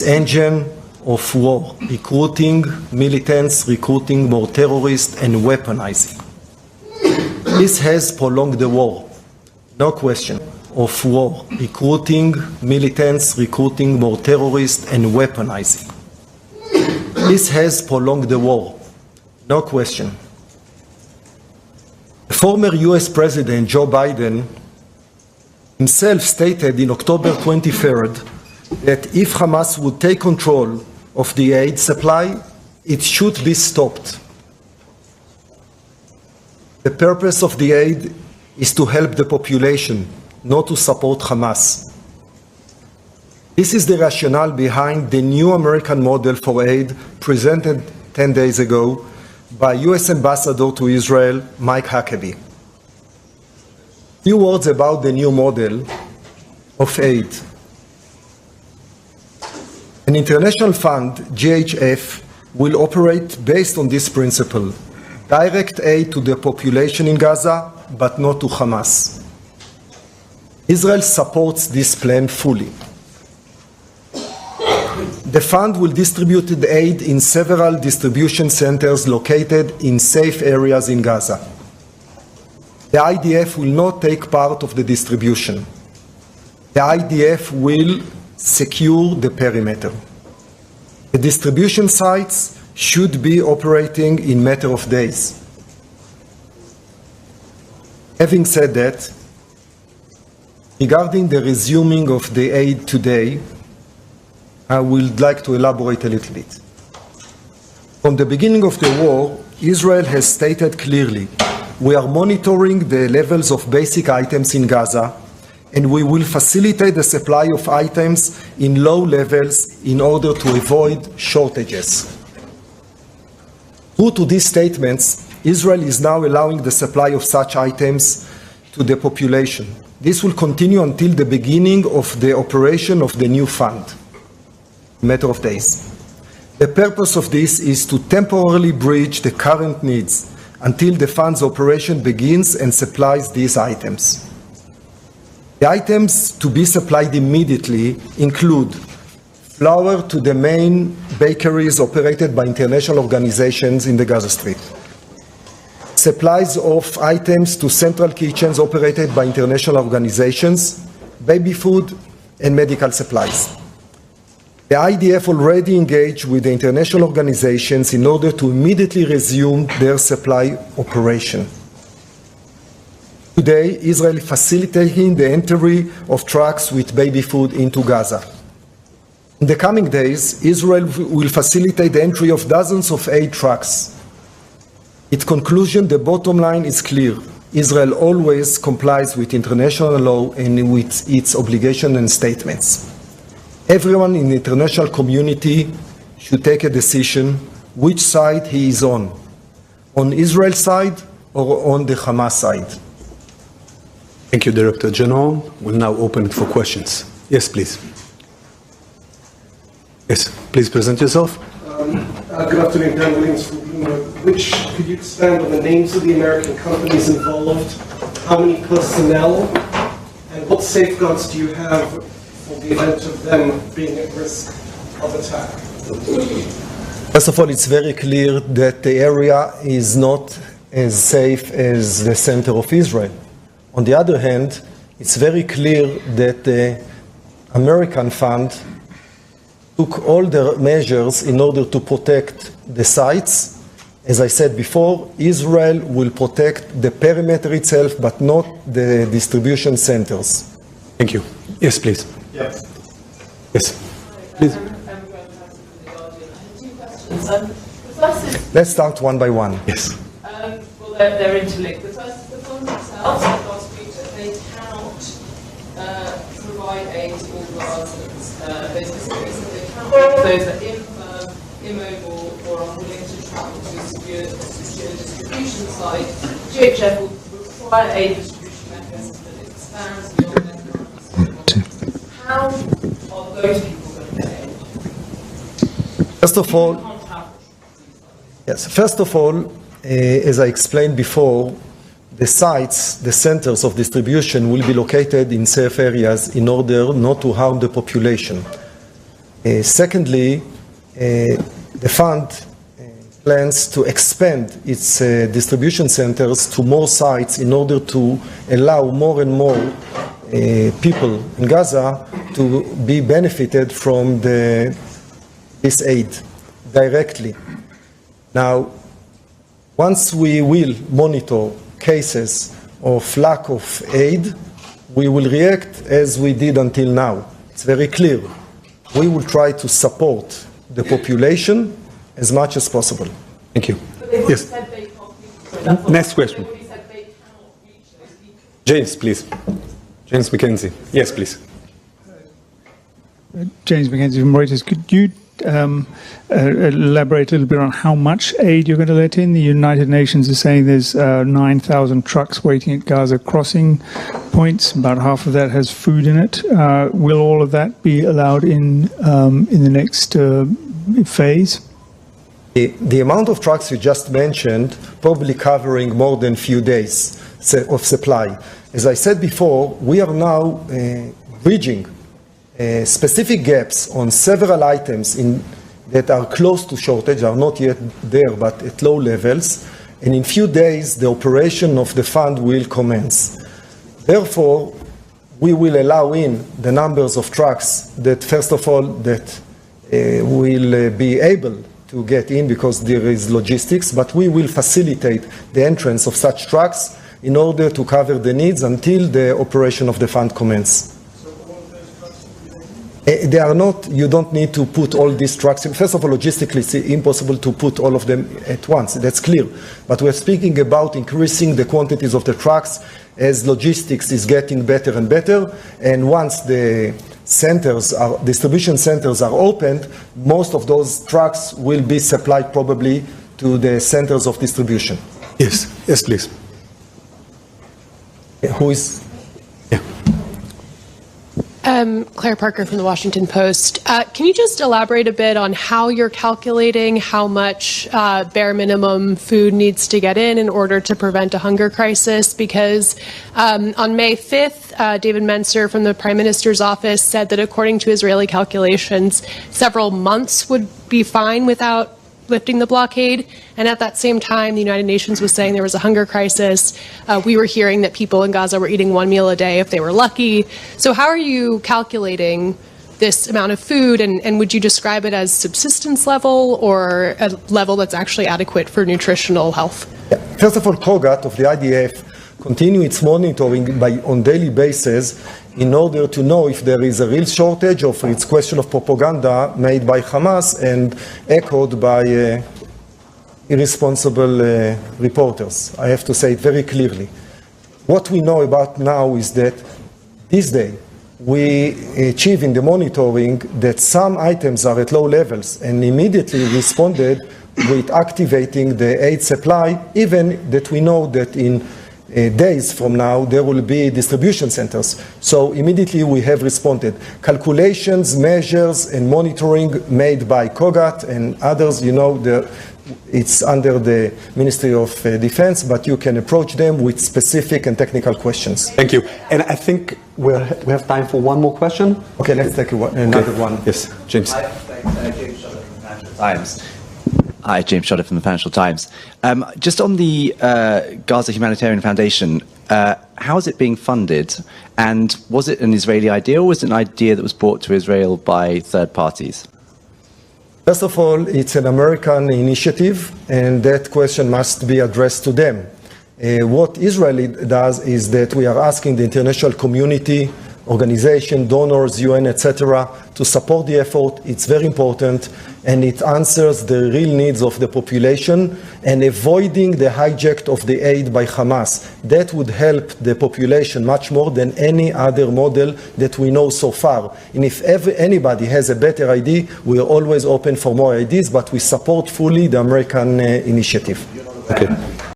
engine of war, recruiting militants, recruiting more terrorists, and weaponizing. This has prolonged the war, no question, of war, recruiting militants, recruiting more terrorists, and weaponizing. This has prolonged the war, no question. Former US President Joe Biden himself stated in October 23rd that if Hamas would take control of the aid supply, it should be stopped. The purpose of the aid is to help the population, not to support Hamas. This is the rationale behind the new American model for aid presented 10 days ago by US Ambassador to Israel, Mike Huckabee. Few words about the new model of aid. An international fund, GHF, will operate based on this principle: direct aid to the population in Gaza, but not to Hamas. Israel supports this plan fully. The fund will distribute the aid in several distribution centers located in safe areas in Gaza. The IDF will not take part of the distribution. The IDF will secure the perimeter. The distribution sites should be operating in a matter of days. Having said that, regarding the resuming of the aid today, I would like to elaborate a little bit. From the beginning of the war, Israel has stated clearly, we are monitoring the levels of basic items in Gaza, and we will facilitate the supply of items in low levels in order to avoid shortages. Due to these statements, Israel is now allowing the supply of such items to the population. This will continue until the beginning of the operation of the new fund, a matter of days. The purpose of this is to temporarily bridge the current needs until the fund's operation begins and supplies these items. The items to be supplied immediately include flour to the main bakeries operated by international organizations in the Gaza Strip, supplies of items to central kitchens operated by international organizations, baby food, and medical supplies. The IDF already engaged with the international organizations in order to immediately resume their supply operation. Today, Israel is facilitating the entry of trucks with baby food into Gaza. In the coming days, Israel will facilitate the entry of dozens of aid trucks. Its conclusion, the bottom line is clear. Israel always complies with international law and with its obligations and statements. Everyone in the international community should take a decision which side he is on Israel's side or on the Hamas side. Thank you, Director General. We'll now open it for questions. Yes, please. Yes, please present yourself. Good afternoon, Dan Williams from Bloomberg. Could you expand on the names of the American companies involved? How many personnel? And what safeguards do you have for the event of them being at risk of attack? First of all, it's very clear that the area is not as safe as the center of Israel. On the other hand, it's very clear that the American fund took all the measures in order to protect the sites. As I said before, Israel will protect the perimeter itself, but not the distribution centers. Thank you. Yes, please. Yes. Yes, please. Let's start one by one. Yes. Well, they're interlinked. The first is the fund themselves. Last week, they cannot provide aid to all Gazans. They specifically said they cannot make those that are infirm, immobile, or unwilling to travel to a secure distribution site. GHF will require a distribution mechanism that expands beyond their current facilities. How are those people going to get aid? First of all, as I explained before, the sites, the centers of distribution will be located in safe areas in order not to harm the population. Secondly, the fund plans to expand its distribution centers to more sites in order to allow more and more people in Gaza to be benefited from this aid directly. Now, once we will monitor cases of lack of aid, we will react as we did until now. It's very clear. We will try to support the population as much as possible. Thank you. Yes. Next question. James, please. James McKenzie. Yes, please. James McKenzie from Reuters. Could you elaborate a little bit on how much aid you're going to let in? The United Nations is saying there's 9,000 trucks waiting at Gaza crossing points. About half of that has food in it. Will all of that be allowed in the next phase? The amount of trucks you just mentioned probably covering more than few days of supply. As I said before, we are now bridging specific gaps on several items that are close to shortage, are not yet there, but at low levels. And in few days, the operation of the fund will commence. Therefore, we will allow in the numbers of trucks that, first of all, that will be able to get in because there is logistics, but we will facilitate the entrance of such trucks in order to cover the needs until the operation of the fund commences. They are not, you don't need to put all these trucks. First of all, logistically, it's impossible to put all of them at once. That's clear. But we're speaking about increasing the quantities of the trucks as logistics is getting better and better. And once the distribution centers are opened, most of those trucks will be supplied probably to the centers of distribution. Yes, yes, please. Who is? Claire Parker from the Washington Post. Can you just elaborate a bit on how you're calculating how much bare minimum food needs to get in order to prevent a hunger crisis? Because on May 5th, David Mencer from the Prime Minister's office said that according to Israeli calculations, several months would be fine without lifting the blockade. And at that same time, the United Nations was saying there was a hunger crisis. We were hearing that people in Gaza were eating one meal a day if they were lucky. So how are you calculating this amount of food? And would you describe it as subsistence level or a level that's actually adequate for nutritional health? First of all, COGAT of the IDF continue its monitoring on daily basis in order to know if there is a real shortage or if it's question of propaganda made by Hamas and echoed by irresponsible reporters. I have to say it very clearly. What we know about now is that this day we achieve in the monitoring that some items are at low levels and immediately responded with activating the aid supply, even that we know that in days from now there will be distribution centers. So immediately we have responded. Calculations, measures, and monitoring made by COGAT and others, you know, it's under the Ministry of Defense, but you can approach them with specific and technical questions. Thank you. And I think we have time for one more question. Okay, let's take another one. Yes, James. Hi, James Shutter from the Financial Times. Hi, James Shutter from the Financial Times. Just on the Gaza Humanitarian Foundation, how is it being funded? And was it an Israeli idea or was it an idea that was brought to Israel by third parties? First of all, it's an American initiative, and that question must be addressed to them. What Israel does is that we are asking the international community, organization, donors, UN, etc., to support the effort. It's very important, and it answers the real needs of the population and avoiding the hijack of the aid by Hamas. That would help the population much more than any other model that we know so far. And if anybody has a better idea, we are always open for more ideas, but we support fully the American initiative. Okay.